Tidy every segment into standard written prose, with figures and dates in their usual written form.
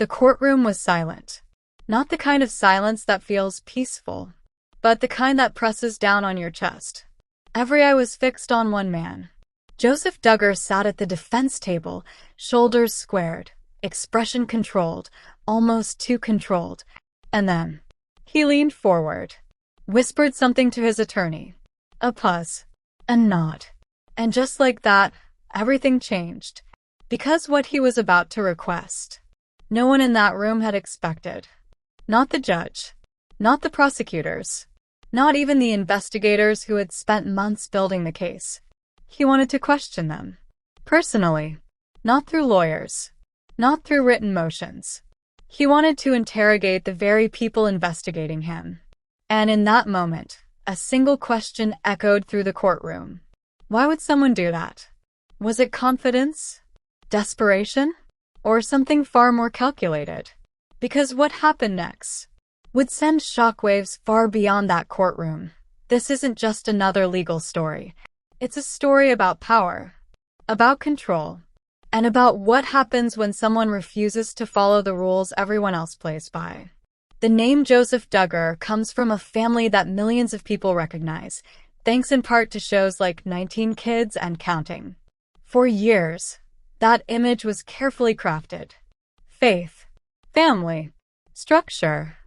The courtroom was silent. Not the kind of silence that feels peaceful, but the kind that presses down on your chest. Every eye was fixed on one man. Joseph Duggar sat at the defense table, shoulders squared, expression controlled, almost too controlled. And then, he leaned forward, whispered something to his attorney. A pause, a nod. And just like that, everything changed. Because what he was about to request, no one in that room had expected. Not the judge, not the prosecutors, not even the investigators who had spent months building the case. He wanted to question them. Personally. Not through lawyers. Not through written motions. He wanted to interrogate the very people investigating him. And in that moment, a single question echoed through the courtroom. Why would someone do that? Was it confidence? Desperation? Or something far more calculated? Because what happened next would send shockwaves far beyond that courtroom. This isn't just another legal story. It's a story about power, about control, and about what happens when someone refuses to follow the rules everyone else plays by. The name Joseph Duggar comes from a family that millions of people recognize, thanks in part to shows like 19 Kids and Counting. For years, that image was carefully crafted. Faith, family, structure.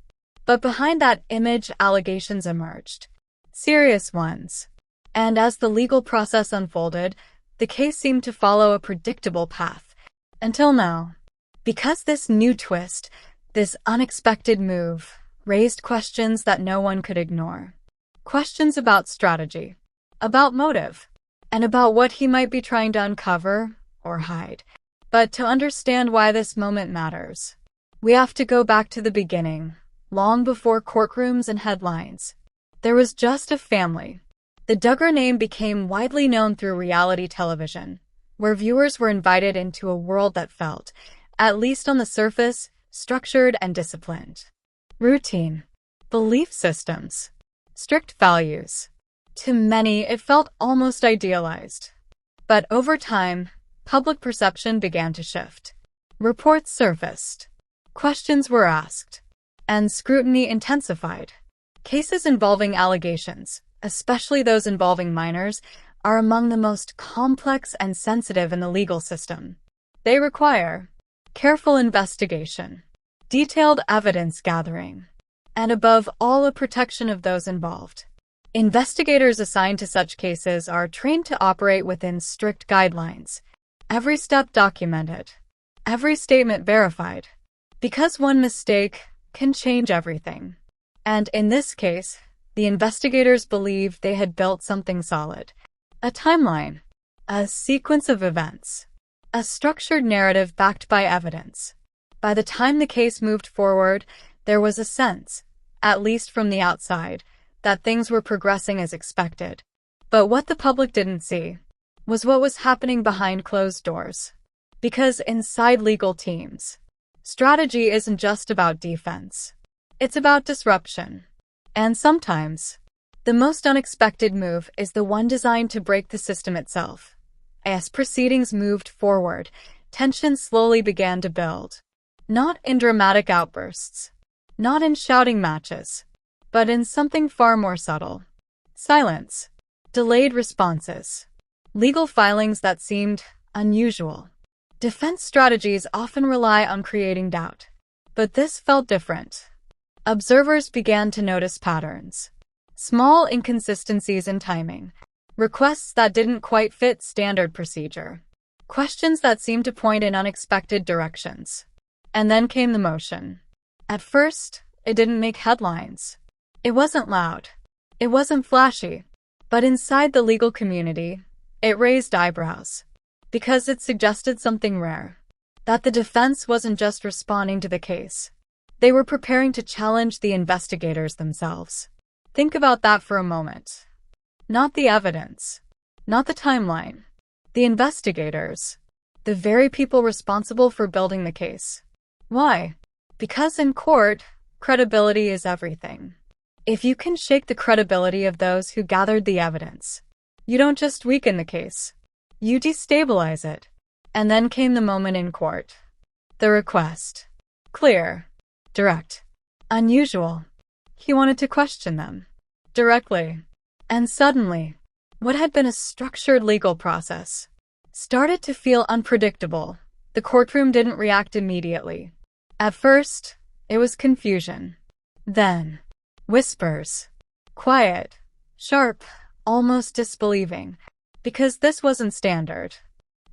But behind that image, allegations emerged. Serious ones. And as the legal process unfolded, the case seemed to follow a predictable path. Until now. Because this new twist, this unexpected move, raised questions that no one could ignore. Questions about strategy, about motive, and about what he might be trying to uncover or hide. But to understand why this moment matters, we have to go back to the beginning, long before courtrooms and headlines. There was just a family. The Duggar name became widely known through reality television, where viewers were invited into a world that felt, at least on the surface, structured and disciplined. Routine, belief systems, strict values. To many, it felt almost idealized. But over time, public perception began to shift. Reports surfaced. Questions were asked. And scrutiny intensified. Cases involving allegations, especially those involving minors, are among the most complex and sensitive in the legal system. They require careful investigation, detailed evidence gathering, and above all, a protection of those involved. Investigators assigned to such cases are trained to operate within strict guidelines, every step documented, every statement verified, because one mistake can change everything. And in this case, the investigators believed they had built something solid. A timeline, a sequence of events, a structured narrative backed by evidence. By the time the case moved forward, there was a sense, at least from the outside, that things were progressing as expected. But what the public didn't see was what was happening behind closed doors. Because inside legal teams, strategy isn't just about defense. It's about disruption. And sometimes, the most unexpected move is the one designed to break the system itself. As proceedings moved forward, tension slowly began to build. Not in dramatic outbursts, not in shouting matches, but in something far more subtle. Silence, delayed responses, legal filings that seemed unusual. Defense strategies often rely on creating doubt. But this felt different. Observers began to notice patterns. Small inconsistencies in timing. Requests that didn't quite fit standard procedure. Questions that seemed to point in unexpected directions. And then came the motion. At first, it didn't make headlines. It wasn't loud. It wasn't flashy. But inside the legal community, it raised eyebrows. Because it suggested something rare. That the defense wasn't just responding to the case. They were preparing to challenge the investigators themselves. Think about that for a moment. Not the evidence. Not the timeline. The investigators. The very people responsible for building the case. Why? Because in court, credibility is everything. If you can shake the credibility of those who gathered the evidence, you don't just weaken the case. You destabilize it. And then came the moment in court. The request. Clear. Direct. Unusual. He wanted to question them. Directly. And suddenly, what had been a structured legal process started to feel unpredictable. The courtroom didn't react immediately. At first, it was confusion. Then, whispers. Quiet. Sharp. Almost disbelieving. Because this wasn't standard.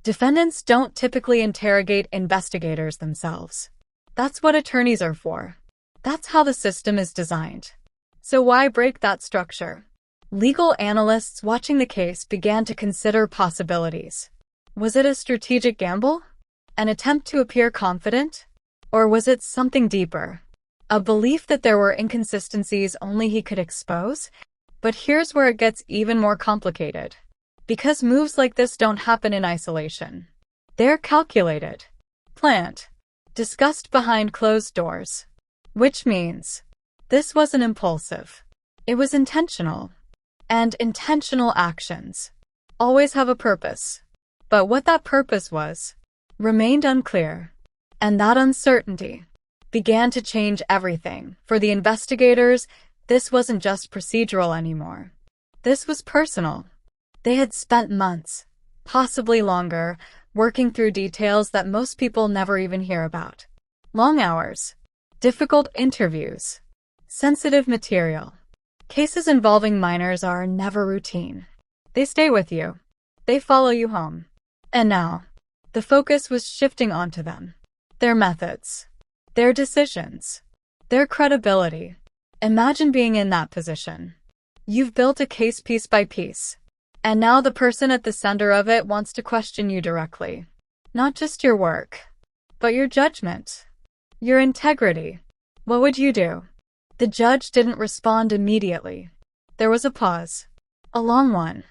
Defendants don't typically interrogate investigators themselves. That's what attorneys are for. That's how the system is designed. So why break that structure? Legal analysts watching the case began to consider possibilities. Was it a strategic gamble? An attempt to appear confident? Or was it something deeper? A belief that there were inconsistencies only he could expose? But here's where it gets even more complicated. Because moves like this don't happen in isolation. They're calculated, planned, discussed behind closed doors. Which means, this wasn't impulsive. It was intentional. And intentional actions always have a purpose. But what that purpose was remained unclear. And that uncertainty began to change everything. For the investigators, this wasn't just procedural anymore. This was personal. They had spent months, possibly longer, working through details that most people never even hear about. Long hours, difficult interviews, sensitive material. Cases involving minors are never routine. They stay with you. They follow you home. And now, the focus was shifting onto them. Their methods, their decisions, their credibility. Imagine being in that position. You've built a case piece by piece. And now the person at the center of it wants to question you directly. Not just your work, but your judgment, your integrity. What would you do? The judge didn't respond immediately. There was a pause. A long one.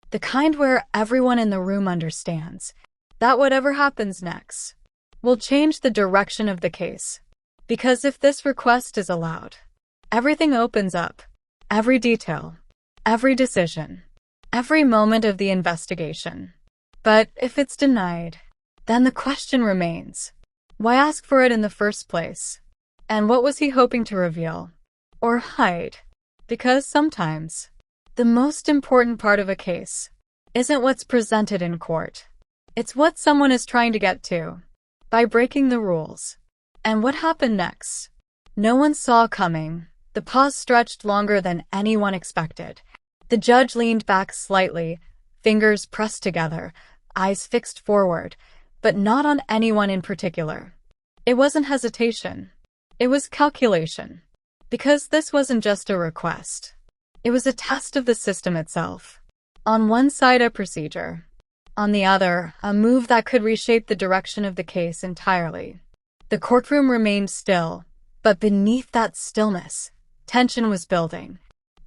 The kind where everyone in the room understands that whatever happens next will change the direction of the case. Because if this request is allowed, everything opens up. Every detail, every decision, every moment of the investigation. But if it's denied, then the question remains. Why ask for it in the first place? And what was he hoping to reveal? Or hide? Because sometimes, the most important part of a case isn't what's presented in court. It's what someone is trying to get to by breaking the rules. And what happened next? No one saw coming. The pause stretched longer than anyone expected. The judge leaned back slightly, fingers pressed together, eyes fixed forward, but not on anyone in particular. It wasn't hesitation. It was calculation. Because this wasn't just a request. It was a test of the system itself. On one side, a procedure. On the other, a move that could reshape the direction of the case entirely. The courtroom remained still, but beneath that stillness, tension was building.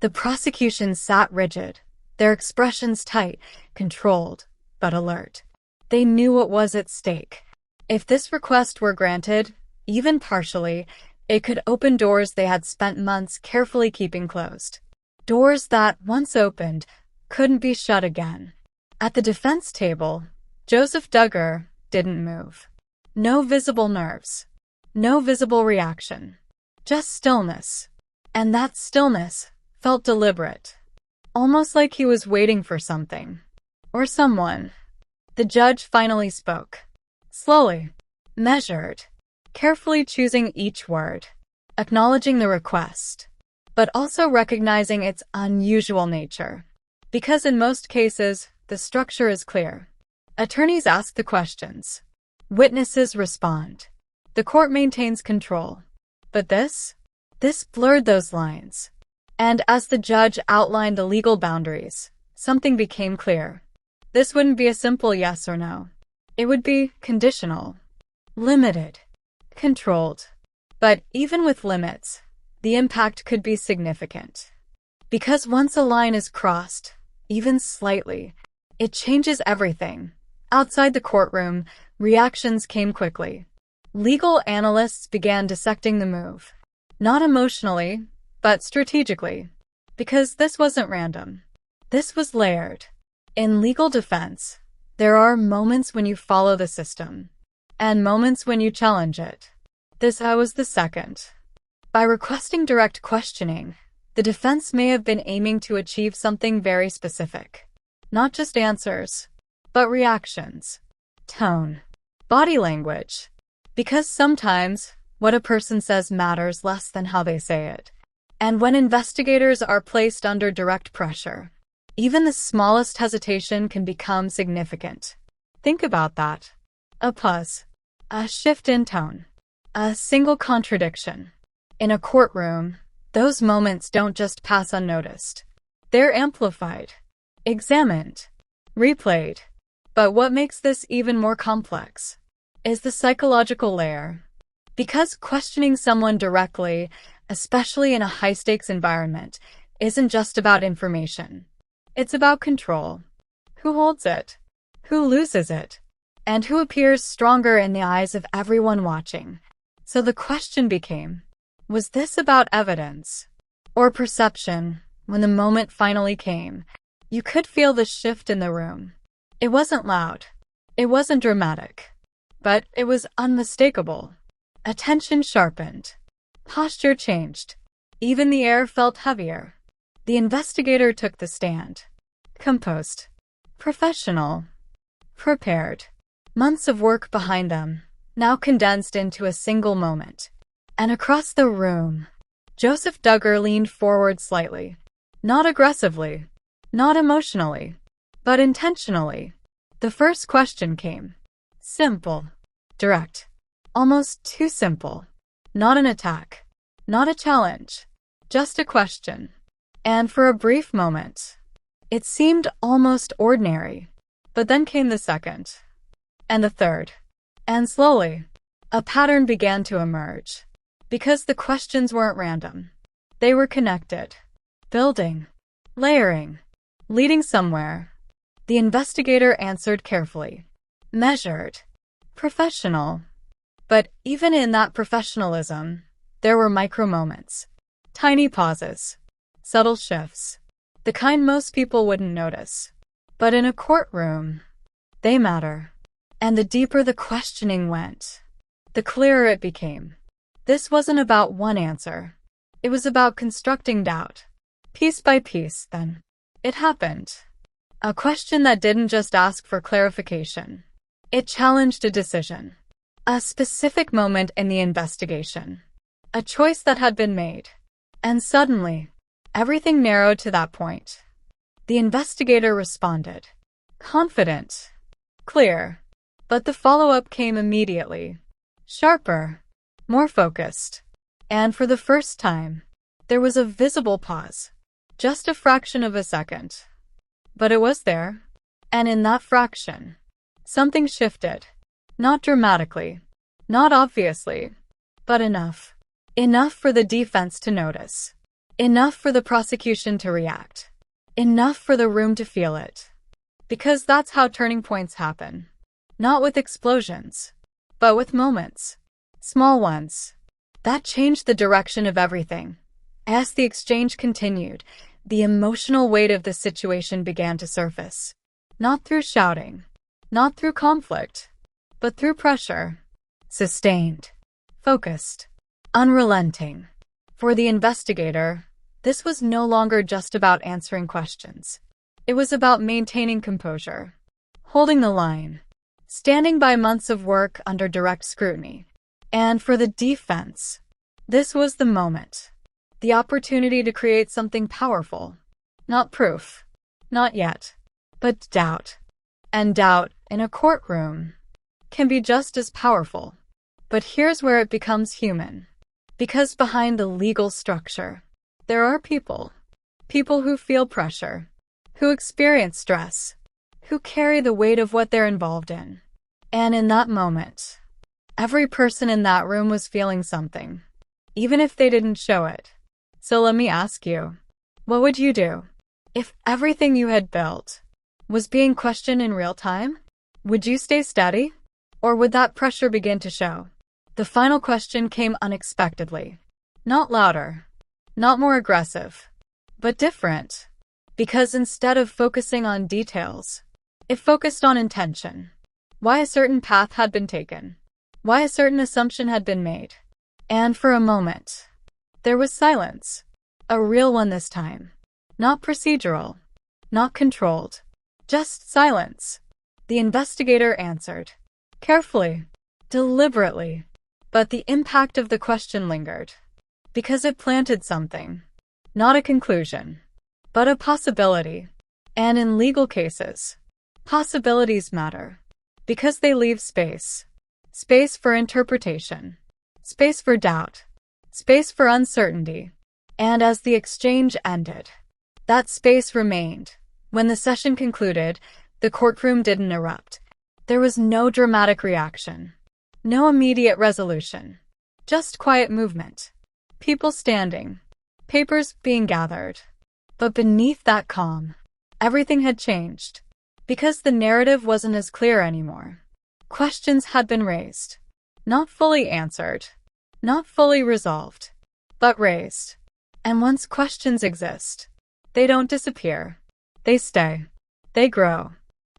The prosecution sat rigid, their expressions tight, controlled, but alert. They knew what was at stake. If this request were granted, even partially, it could open doors they had spent months carefully keeping closed. Doors that, once opened, couldn't be shut again. At the defense table, Joseph Duggar didn't move. No visible nerves. No visible reaction. Just stillness. And that stillness felt deliberate. Almost like he was waiting for something. Or someone. The judge finally spoke. Slowly. Measured. Carefully choosing each word. Acknowledging the request. But also recognizing its unusual nature. Because in most cases, the structure is clear. Attorneys ask the questions. Witnesses respond. The court maintains control. But this blurred those lines. And as the judge outlined the legal boundaries, something became clear. This wouldn't be a simple yes or no. It would be conditional, limited, controlled. But even with limits, the impact could be significant. Because once a line is crossed, even slightly, it changes everything. Outside the courtroom, reactions came quickly. Legal analysts began dissecting the move. Not emotionally, but strategically. Because this wasn't random. This was layered. In legal defense, there are moments when you follow the system, and moments when you challenge it. This was the second. By requesting direct questioning, the defense may have been aiming to achieve something very specific. Not just answers, but reactions, tone, body language. Because sometimes, what a person says matters less than how they say it. And when investigators are placed under direct pressure, even the smallest hesitation can become significant. Think about that. A pause, a shift in tone, a single contradiction. In a courtroom, those moments don't just pass unnoticed. They're amplified, examined, replayed. But what makes this even more complex is the psychological layer. Because questioning someone directly, especially in a high-stakes environment, isn't just about information. It's about control. Who holds it? Who loses it? And who appears stronger in the eyes of everyone watching? So the question became, was this about evidence or perception? When the moment finally came, you could feel the shift in the room. It wasn't loud. It wasn't dramatic. But it was unmistakable. Attention sharpened. Posture changed. Even the air felt heavier. The investigator took the stand. Composed. Professional. Prepared. Months of work behind them, now condensed into a single moment. And across the room, Joseph Duggar leaned forward slightly. Not aggressively. Not emotionally. But intentionally. The first question came. Simple. Direct. Almost too simple. Not an attack. Not a challenge. Just a question. And for a brief moment, it seemed almost ordinary. But then came the second. And the third. And slowly, a pattern began to emerge. Because the questions weren't random. They were connected. Building. Layering. Leading somewhere. The investigator answered carefully. Measured. Professional. But even in that professionalism, there were micro moments. Tiny pauses. Subtle shifts. The kind most people wouldn't notice. But in a courtroom, they matter. And the deeper the questioning went, the clearer it became. This wasn't about one answer. It was about constructing doubt. Piece by piece, then. It happened. A question that didn't just ask for clarification. It challenged a decision. A specific moment in the investigation. A choice that had been made. And suddenly, everything narrowed to that point. The investigator responded. Confident. Clear. But the follow-up came immediately. Sharper. More focused. And for the first time, there was a visible pause. Just a fraction of a second. But it was there. And in that fraction, something shifted. Not dramatically. Not obviously. But enough. Enough for the defense to notice. Enough for the prosecution to react. Enough for the room to feel it. Because that's how turning points happen. Not with explosions, but with moments. Small ones. That changed the direction of everything. As the exchange continued, the emotional weight of the situation began to surface. Not through shouting. Not through conflict. But through pressure. Sustained. Focused. Unrelenting. For the investigator, this was no longer just about answering questions. It was about maintaining composure. Holding the line. Standing by months of work under direct scrutiny. And for the defense, this was the moment. The opportunity to create something powerful. Not proof. Not yet. But doubt. And doubt, in a courtroom, can be just as powerful. But here's where it becomes human. Because behind the legal structure, there are people. People who feel pressure. Who experience stress. Who carry the weight of what they're involved in. And in that moment, every person in that room was feeling something, even if they didn't show it. So let me ask you, what would you do if everything you had built was being questioned in real time? Would you stay steady? Or would that pressure begin to show? The final question came unexpectedly. Not louder, not more aggressive, but different. Because instead of focusing on details, it focused on intention. Why a certain path had been taken. Why a certain assumption had been made. And for a moment, there was silence. A real one this time. Not procedural. Not controlled. Just silence. The investigator answered. Carefully. Deliberately. But the impact of the question lingered. Because it planted something. Not a conclusion. But a possibility. And in legal cases, possibilities matter. Because they leave space. Space for interpretation. Space for doubt. Space for uncertainty. And as the exchange ended, that space remained. When the session concluded, the courtroom didn't erupt. There was no dramatic reaction. No immediate resolution. Just quiet movement. People standing. Papers being gathered. But beneath that calm, everything had changed. Because the narrative wasn't as clear anymore. Questions had been raised. Not fully answered. Not fully resolved. But raised. And once questions exist, they don't disappear. They stay. They grow.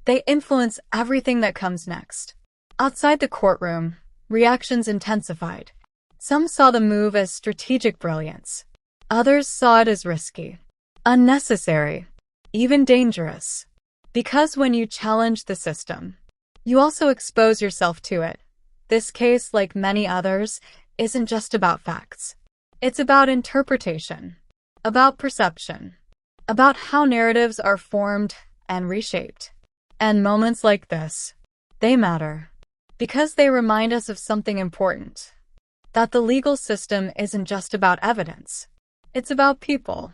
They influence everything that comes next. Outside the courtroom, reactions intensified. Some saw the move as strategic brilliance. Others saw it as risky, unnecessary, even dangerous. Because when you challenge the system, you also expose yourself to it. This case, like many others, isn't just about facts. It's about interpretation, about perception, about how narratives are formed and reshaped. And moments like this, they matter. Because they remind us of something important. That the legal system isn't just about evidence. It's about people.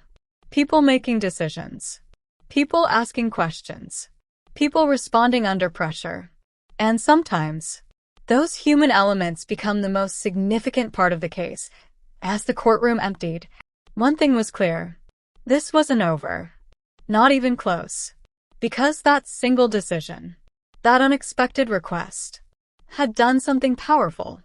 People making decisions. People asking questions. People responding under pressure. And sometimes, those human elements become the most significant part of the case. As the courtroom emptied, one thing was clear. This wasn't over. Not even close. Because that single decision, that unexpected request, had done something powerful.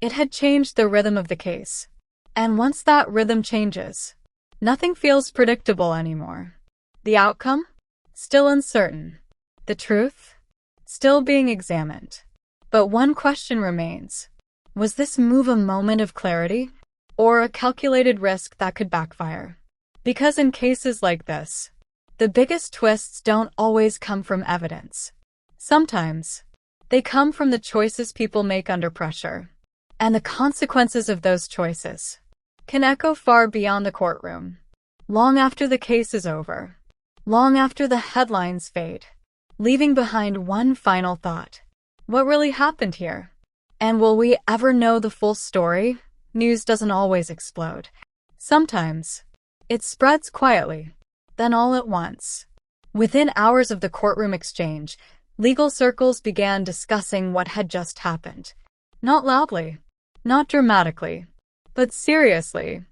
It had changed the rhythm of the case. And once that rhythm changes, nothing feels predictable anymore. The outcome? Still uncertain. The truth? Still being examined. But one question remains. Was this move a moment of clarity? Or a calculated risk that could backfire? Because in cases like this, the biggest twists don't always come from evidence. Sometimes, they come from the choices people make under pressure. And the consequences of those choices can echo far beyond the courtroom. Long after the case is over. Long after the headlines fade. Leaving behind one final thought. What really happened here? And will we ever know the full story? News doesn't always explode. Sometimes, it spreads quietly, then all at once. Within hours of the courtroom exchange, legal circles began discussing what had just happened. Not loudly, not dramatically, but seriously.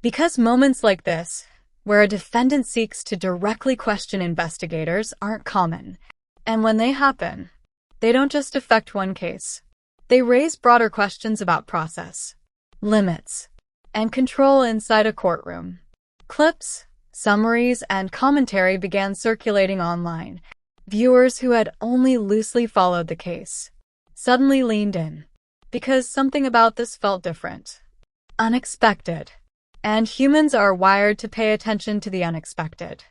Because moments like this, where a defendant seeks to directly question investigators, aren't common. And when they happen, they don't just affect one case. They raise broader questions about process, limits, and control inside a courtroom. Clips, summaries, and commentary began circulating online. Viewers who had only loosely followed the case suddenly leaned in. Because something about this felt different. Unexpected. And humans are wired to pay attention to the unexpected.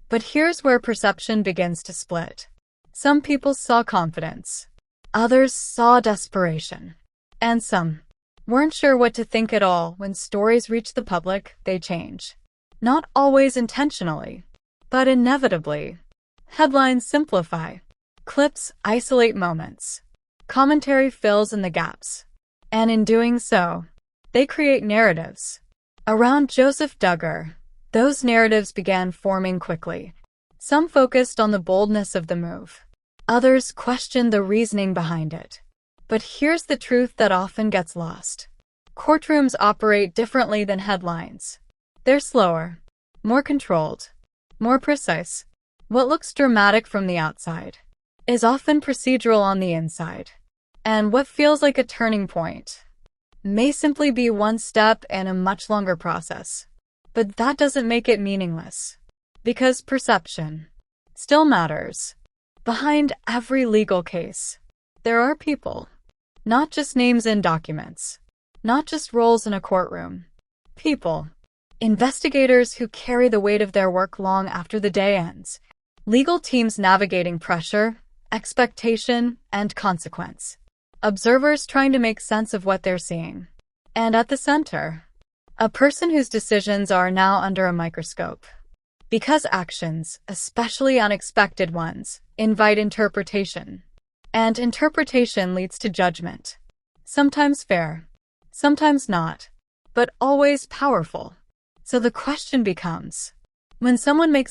But here's where perception begins to split. Some people saw confidence. Others saw desperation. And some weren't sure what to think at all. When stories reach the public, they change. Not always intentionally, but inevitably. Headlines simplify. Clips isolate moments. Commentary fills in the gaps. And in doing so, they create narratives. Around Joseph Duggar, those narratives began forming quickly. Some focused on the boldness of the move. Others questioned the reasoning behind it. But here's the truth that often gets lost. Courtrooms operate differently than headlines. They're slower, more controlled, more precise. What looks dramatic from the outside is often procedural on the inside. And what feels like a turning point may simply be one step in a much longer process. But that doesn't make it meaningless. Because perception still matters. Behind every legal case, there are people, not just names in documents. Not just roles in a courtroom. People. Investigators who carry the weight of their work long after the day ends. Legal teams navigating pressure, expectation, and consequence. Observers trying to make sense of what they're seeing. And at the center, a person whose decisions are now under a microscope. Because actions, especially unexpected ones, invite interpretation. And interpretation leads to judgment. Sometimes fair, sometimes not, but always powerful. So the question becomes, when someone makes